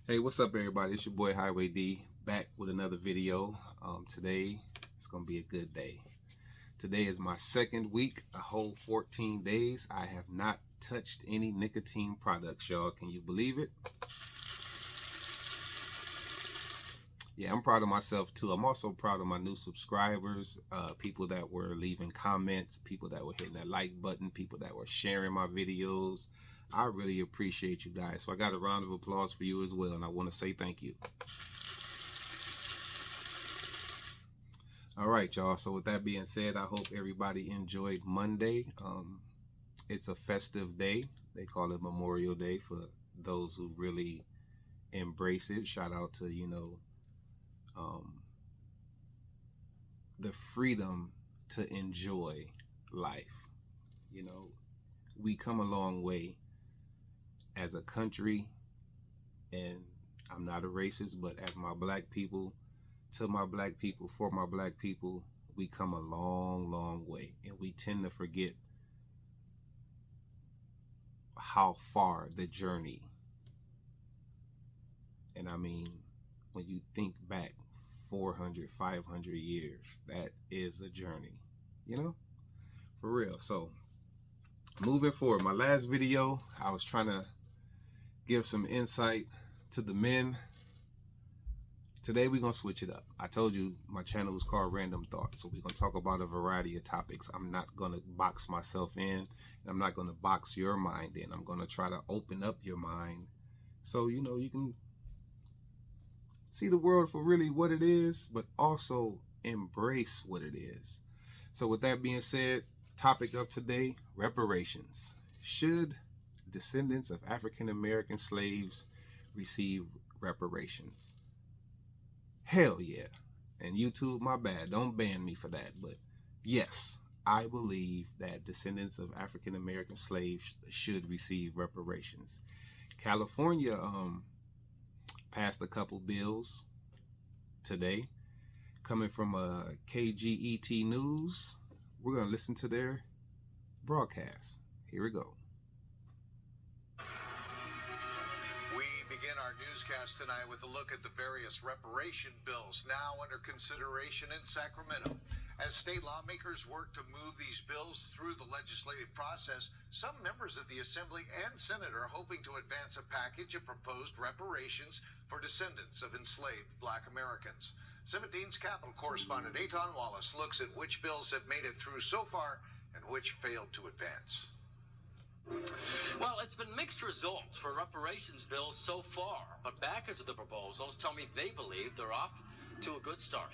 Hey, what's up, everybody? It's your boy Highway D back with another video. Today it's gonna be a good day. Today is my second week, a whole 14 days. I have not touched any nicotine products, y'all. Can you believe it? Yeah, I'm proud of myself too. I'm also proud of my new subscribers, people that were leaving comments, people that were hitting that like button, people that were sharing my videos. I really appreciate you guys. So I got a round of applause for you as well, and I want to say thank you. All right, y'all. So with that being said, I hope everybody enjoyed Monday. It's a festive day. They call it Memorial Day for those who really embrace it. Shout out to, um, the freedom to enjoy life. You know, we come a long way as a country, and I'm not a racist, but as my black people, to my black people, for my black people, we come a long, long way. And we tend to forget how far the journey. And I mean, when you think back 400, 500 years, that is a journey, for real. So moving forward, my last video, I was trying to give some insight to the men. Today we're gonna switch it up. I told you my channel is called Random Thoughts, so we're gonna talk about a variety of topics. I'm not gonna box myself in, and I'm not gonna box your mind in. I'm gonna try to open up your mind so you can see the world for really what it is, but also embrace what it is. So with that being said, topic of today, reparations. Should descendants of African American slaves receive reparations? Hell yeah. And YouTube, my bad, don't ban me for that, but yes, I believe that descendants of African American slaves should receive reparations. California passed a couple bills today. Coming from KGET News, we're going to listen to their broadcast. Here we go. We begin our newscast tonight with a look at the various reparation bills now under consideration in Sacramento. As state lawmakers work to move these bills through the legislative process, some members of the Assembly and Senate are hoping to advance a package of proposed reparations for descendants of enslaved Black Americans. 17's Capitol correspondent Eitan Wallace looks at which bills have made it through so far and which failed to advance. Well, it's been mixed results for reparations bills so far, but backers of the proposals tell me they believe they're off to a good start.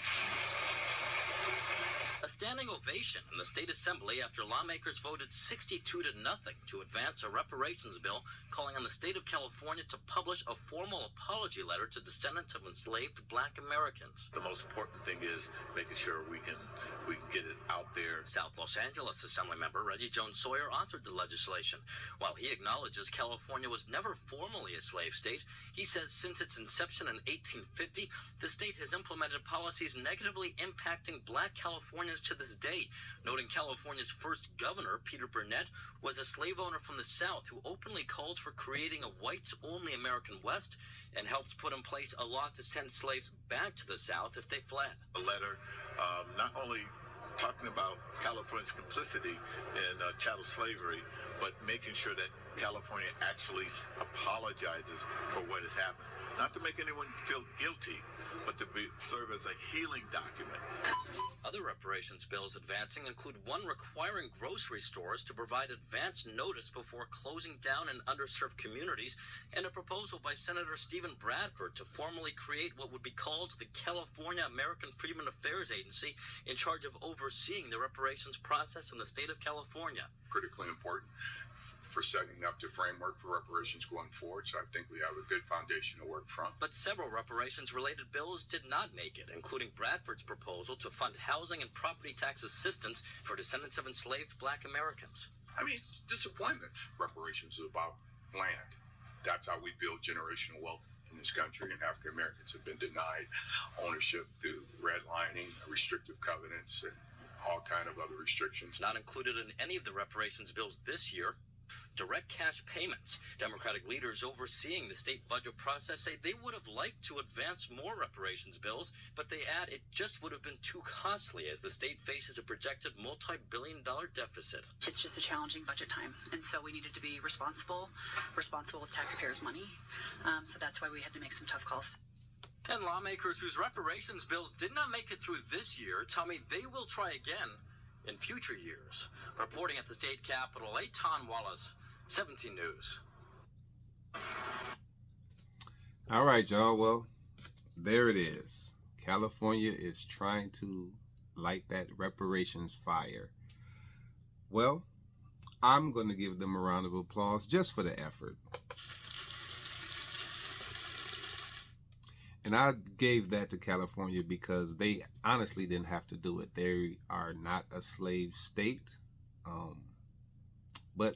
A standing ovation in the state assembly after lawmakers voted 62-0 to advance a reparations bill calling on the state of California to publish a formal apology letter to descendants of enslaved Black Americans. The most important thing is making sure we can get it out there. South Los Angeles Assemblymember Reggie Jones Sawyer authored the legislation. While he acknowledges California was never formally a slave state, he says since its inception in 1850, the state has implemented policies negatively impacting Black Californians to this day, noting California's first governor, Peter Burnett, was a slave owner from the South who openly called for creating a whites-only American West and helped put in place a law to send slaves back to the South if they fled. A letter not only talking about California's complicity in chattel slavery, but making sure that California actually apologizes for what has happened. Not to make anyone feel guilty, but to serve as a healing document. Other reparations bills advancing include one requiring grocery stores to provide advance notice before closing down in underserved communities, and a proposal by Senator Stephen Bradford to formally create what would be called the California American Freedmen Affairs Agency, in charge of overseeing the reparations process in the state of California. Critically important for setting up the framework for reparations going forward, so I think we have a good foundation to work from. But several reparations-related bills did not make it, including Bradford's proposal to fund housing and property tax assistance for descendants of enslaved Black Americans. I mean, disappointment. Reparations is about land. That's how we build generational wealth in this country, and African Americans have been denied ownership through redlining, restrictive covenants, and all kind of other restrictions. Not included in any of the reparations bills this year, direct cash payments. Democratic leaders overseeing the state budget process say they would have liked to advance more reparations bills, but they add it just would have been too costly as the state faces a projected multi-billion-dollar deficit. It's just a challenging budget time, and so we needed to be responsible with taxpayers' money. So that's why we had to make some tough calls. And lawmakers whose reparations bills did not make it through this year tell me they will try again in future years. Reporting at the state capitol, Eitan Wallace, 17 News. All right, y'all. Well, there it is. California is trying to light that reparations fire. Well, I'm going to give them a round of applause just for the effort. And I gave that to California because they honestly didn't have to do it. They are not a slave state. But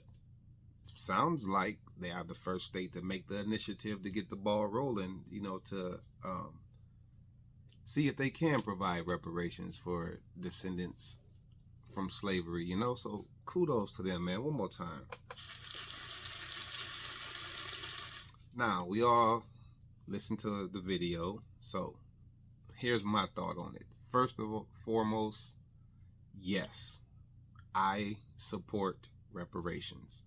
sounds like they are the first state to make the initiative to get the ball rolling, to see if they can provide reparations for descendants from slavery, So kudos to them, man. One more time. Now, we all listen to the video. So here's my thought on it. First of all, foremost, yes, I support reparations.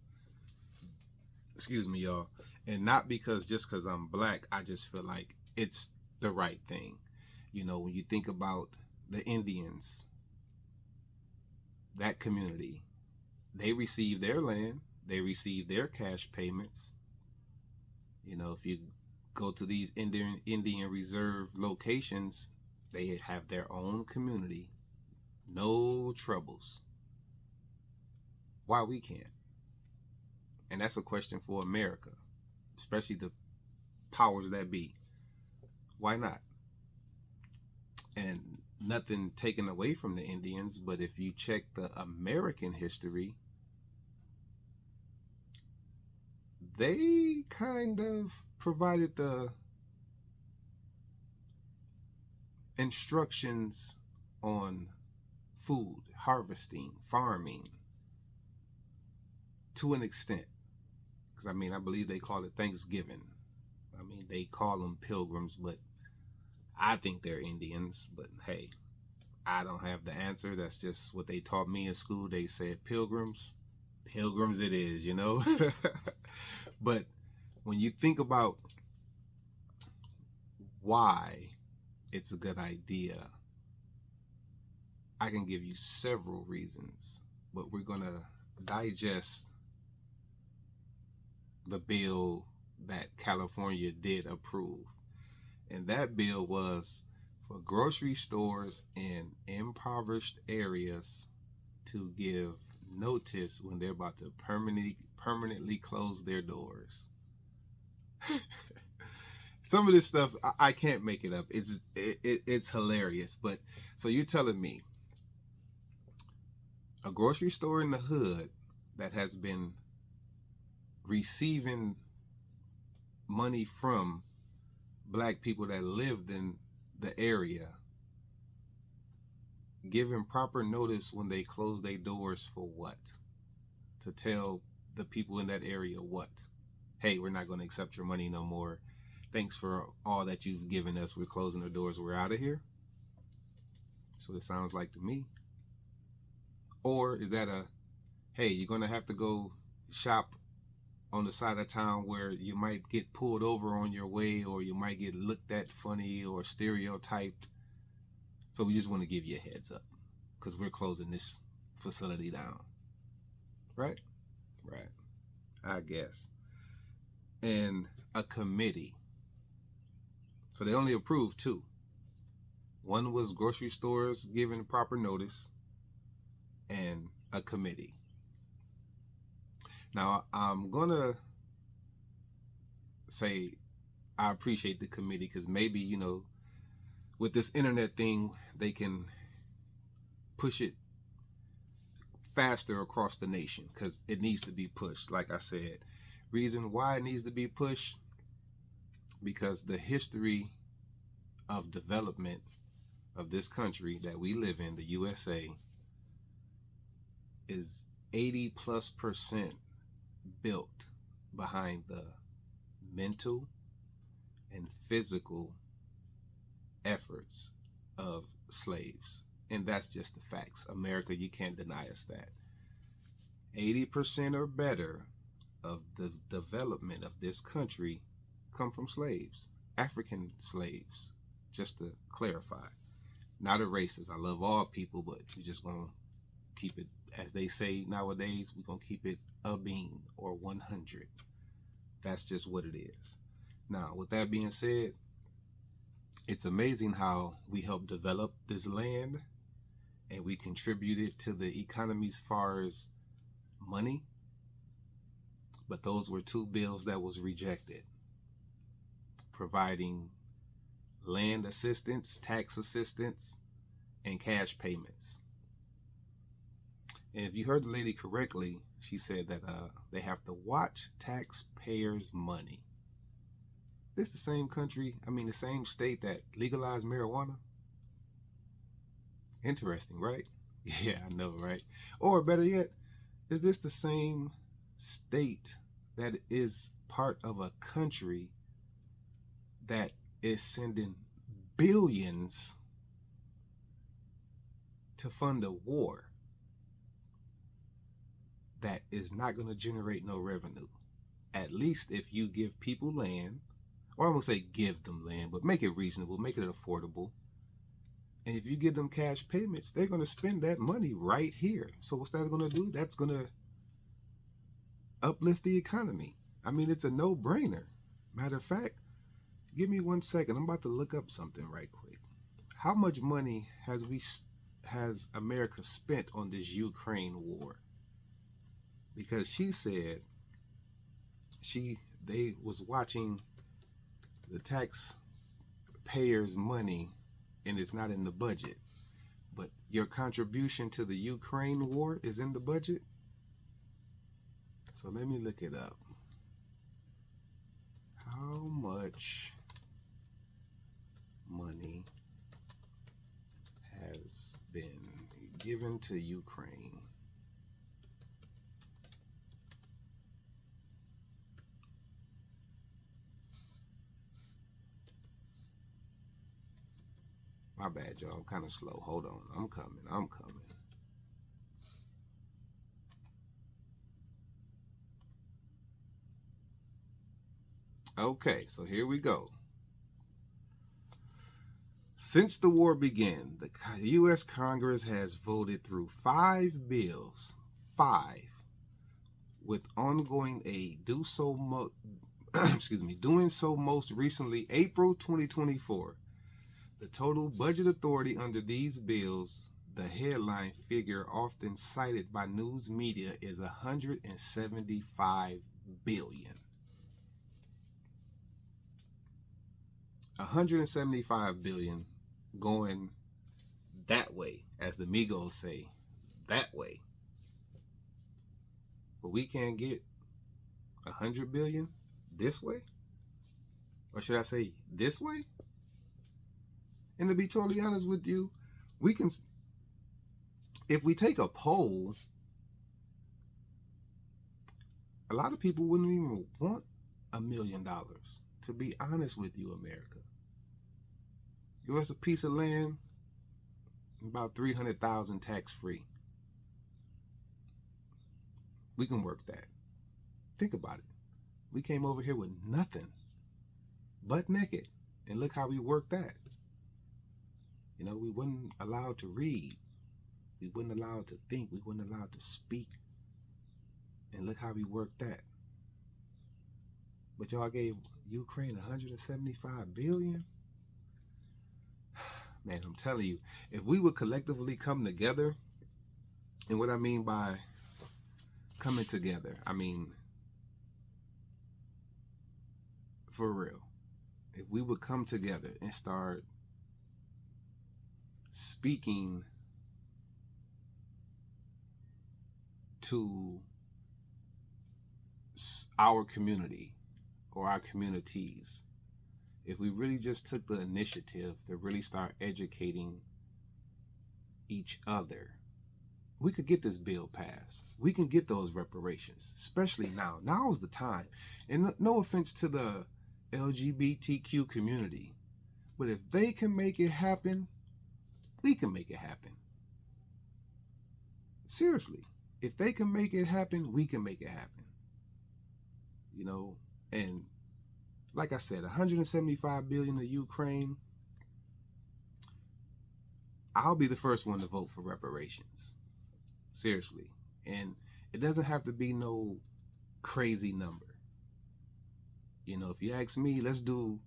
Excuse me, y'all. And not just because I'm black, I just feel like it's the right thing. When you think about the Indians, that community, they receive their land, they receive their cash payments. If you go to these Indian reserve locations, they have their own community. No troubles. Why we can't? And that's a question for America, especially the powers that be. Why not? And nothing taken away from the Indians, but if you check the American history, they kind of provided the instructions on food, harvesting, farming, to an extent. Because, I believe they call it Thanksgiving. They call them pilgrims, but I think they're Indians. But hey, I don't have the answer. That's just what they taught me in school. They said pilgrims. Pilgrims it is, But when you think about why it's a good idea, I can give you several reasons, but we're going to digest the bill that California did approve. And that bill was for grocery stores in impoverished areas to give notice when they're about to permanently close their doors. Some of this stuff I can't make it up. It's hilarious. But so you're telling me a grocery store in the hood that has been receiving money from black people that lived in the area, giving proper notice when they close their doors for what? To tell the people in that area what? Hey, we're not going to accept your money no more. Thanks for all that you've given us. We're closing the doors. We're out of here. So it sounds like to me. Or is that hey, you're going to have to go shop on the side of town where you might get pulled over on your way, or you might get looked at funny or stereotyped. So we just want to give you a heads up because we're closing this facility down. Right? Right. I guess. And a committee. So they only approved 2. One was grocery stores giving proper notice, and a committee. Now, I'm going to say I appreciate the committee because maybe, with this internet thing, they can push it faster across the nation because it needs to be pushed. Like I said, reason why it needs to be pushed, because the history of development of this country that we live in, the USA, is 80+% built behind the mental and physical efforts of slaves. And that's just the facts. America, you can't deny us that. 80% or better of the development of this country come from slaves, African slaves, just to clarify. Not a racist. I love all people, but we're just going to keep it, as they say nowadays, we're going to keep it a bean or 100. That's just what it is. Now, with that being said, it's amazing how we helped develop this land and we contributed to the economy as far as money. But those were two bills that was rejected, providing land assistance, tax assistance, and cash payments. And if you heard the lady correctly, she said that they have to watch taxpayers' money. This the same country, the same state that legalized marijuana? Interesting, right? Yeah, I know, right? Or better yet, is this the same state that is part of a country that is sending billions to fund a war that is not going to generate no revenue? At least if you give people land, or I'm going to say give them land, but make it reasonable, make it affordable. And if you give them cash payments, they're going to spend that money right here. So what's that going to do? That's going to uplift the economy. It's a no-brainer. Matter of fact, give me 1 second. I'm about to look up something right quick. How much money has America spent on this Ukraine war? Because she said they was watching the taxpayers' money and it's not in the budget. But your contribution to the Ukraine war is in the budget? So let me look it up. How much money has been given to Ukraine? My bad, y'all. I'm kind of slow. Hold on. I'm coming. Okay, so here we go. Since the war began, the U.S. Congress has voted through 5 bills, with ongoing aid. Doing so most recently, April 2024. The total budget authority under these bills, the headline figure often cited by news media, is $175 billion. $175 billion going that way, as the Migos say, that way. But we can't get $100 billion this way? Or should I say this way? And to be totally honest with you, we can, if we take a poll, a lot of people wouldn't even want $1 million. To be honest with you, America. Give us a piece of land, about $300,000 tax-free. We can work that. Think about it. We came over here with nothing, butt naked, and look how we worked that. We weren't allowed to read. We weren't allowed to think. We weren't allowed to speak. And look how we worked that. But y'all gave Ukraine $175 billion? Man, I'm telling you, if we would collectively come together, and what I mean by coming together, for real, if we would come together and start speaking to our community or our communities, if we really just took the initiative to really start educating each other we could get this bill passed. We can get those reparations, especially now. Now is the time. And no offense to the LGBTQ community, but if they can make it happen, we can make it happen. Seriously, if they can make it happen, we can make it happen. You know, and like I said, 175 billion to Ukraine. I'll be the first one to vote for reparations. Seriously. And it doesn't have to be no crazy number. You know, if you ask me, let's do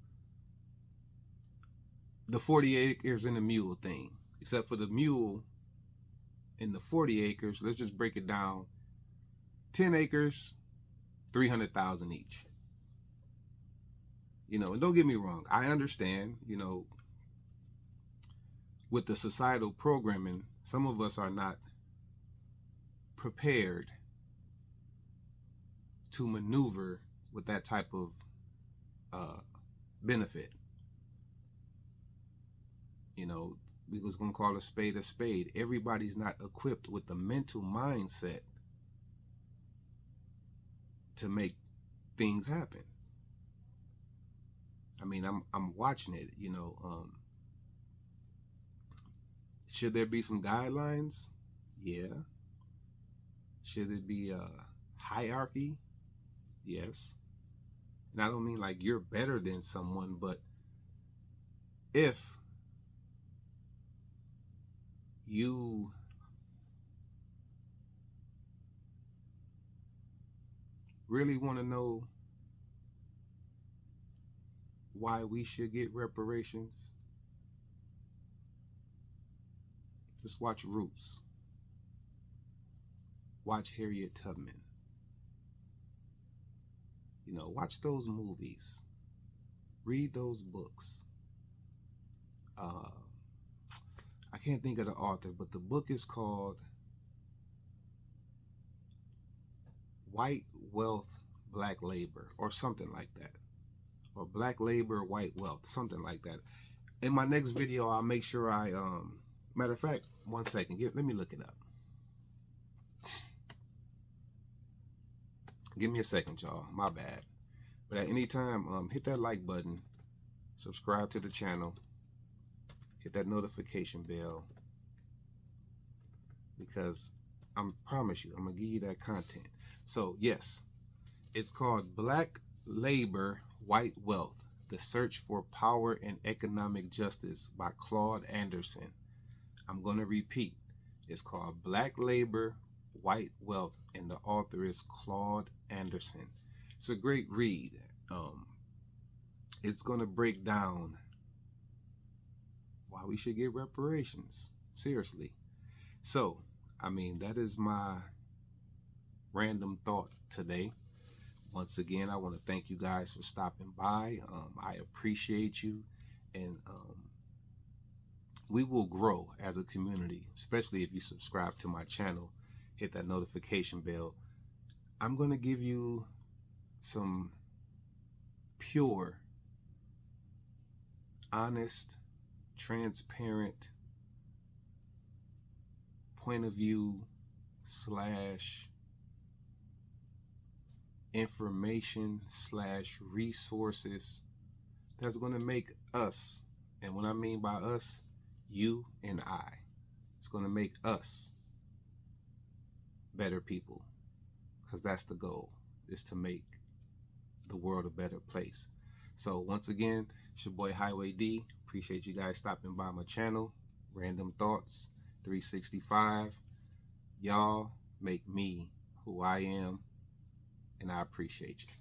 the 40 acres and the mule thing. Except for the mule and the 40 acres, let's just break it down. 10 acres, 300,000 each. You know, and don't get me wrong, I understand, you know, with the societal programming, some of us are not prepared to maneuver with that type of benefit. You know, we was gonna call a spade a spade. Everybody's not equipped with the mental mindset to make things happen. I mean, I'm watching it, you know. Should there be some guidelines? Yeah. Should it be a hierarchy? Yes. And I don't mean like you're better than someone, but if you really want to know why we should get reparations, just watch Roots. Watch Harriet Tubman. You know, watch those movies. Read those books. I can't think of the author, but the book is called White Wealth, Black Labor, or something like that. Or Black Labor, White Wealth, something like that. In my next video, I'll make sure I, matter of fact, one second, let me look it up. Give me a second, y'all, my bad. But at any time, hit that like button, subscribe to the channel, hit that notification bell, because I promise you, I'm gonna give you that content. So yes, it's called Black Labor, White Wealth, The Search for Power and Economic Justice by Claude Anderson. I'm gonna repeat, it's called Black Labor, White Wealth, and the author is Claude Anderson. It's a great read. It's gonna break down why we should get reparations. Seriously. So, I mean, that is my random thought today. Once again, I want to thank you guys for stopping by. I appreciate you, and we will grow as a community, especially if you subscribe to my channel, hit that notification bell. I'm going to give you some pure, honest, transparent point of view / information / resources that's going to make us, and what I mean by us, you and I, it's going to make us better people, because that's the goal, is to make the world a better place. So once again, it's your boy Highway D. Appreciate you guys stopping by my channel. Random Thoughts 365. Y'all make me who I am, and I appreciate you.